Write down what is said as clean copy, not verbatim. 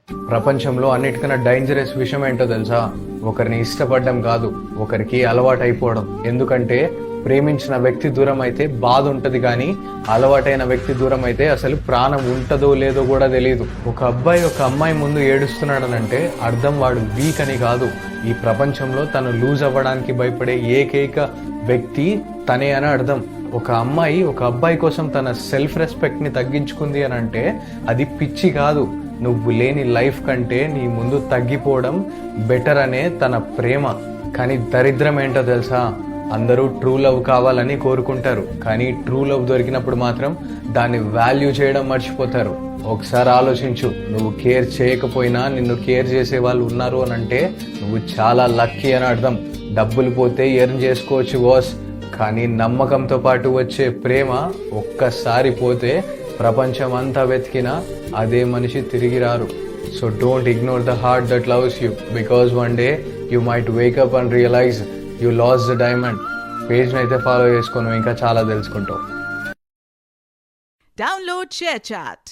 ప్రపంచంలో అన్నిటికన్నా డేంజరస్ విషయం ఏంటో తెలుసా? ఒకరిని ఇష్టపడడం కాదు, ఒకరికి అలవాటు అయిపోవడం. ఎందుకంటే ప్రేమించిన వ్యక్తి దూరం అయితే బాధ ఉంటది, కానీ అలవాటైన వ్యక్తి దూరం అయితే అసలు ప్రాణం ఉంటదో లేదో కూడా తెలియదు. ఒక అబ్బాయి ఒక అమ్మాయి ముందు ఏడుస్తున్నాడనంటే అర్థం వాడు వీక్ అని కాదు. ఈ ప్రపంచంలో తను లూజ్ అవ్వడానికి భయపడే ఏకైక వ్యక్తి తనే అని అర్థం. ఒక అమ్మాయి ఒక అబ్బాయి కోసం తన సెల్ఫ్ రెస్పెక్ట్ని తగ్గించుకుంది అని అంటే అది పిచ్చి కాదు. నువ్వు లేని లైఫ్ కంటే నీ ముందు తగ్గిపోవడం బెటర్ అనే తన ప్రేమ. కానీ దరిద్రం ఏంటో తెలుసా? అందరూ ట్రూ లవ్ కావాలని కోరుకుంటారు, కానీ ట్రూ లవ్ దొరికినప్పుడు మాత్రం దాన్ని వాల్యూ చేయడం మర్చిపోతారు. ఒకసారి ఆలోచించు, నువ్వు కేర్ చేయకపోయినా నిన్ను కేర్ చేసే వాళ్ళు ఉన్నారు అని అంటే నువ్వు చాలా లక్కీ అని అర్థం. డబ్బులు పోతే ఎర్న్ చేసుకోవచ్చు బాస్, కానీ నమ్మకంతో పాటు వచ్చే ప్రేమ ఒక్కసారి పోతే ప్రపంచం అంతా వెతికినా అదే మనిషి తిరిగి రారు. So don't ignore the heart that loves you, because one day you might wake up and realise you lost the diamond. పేజ్ని అయితే ఫాలో చేసుకొని ఇంకా చాలా తెలుసుకుంటావు. Download ShareChat.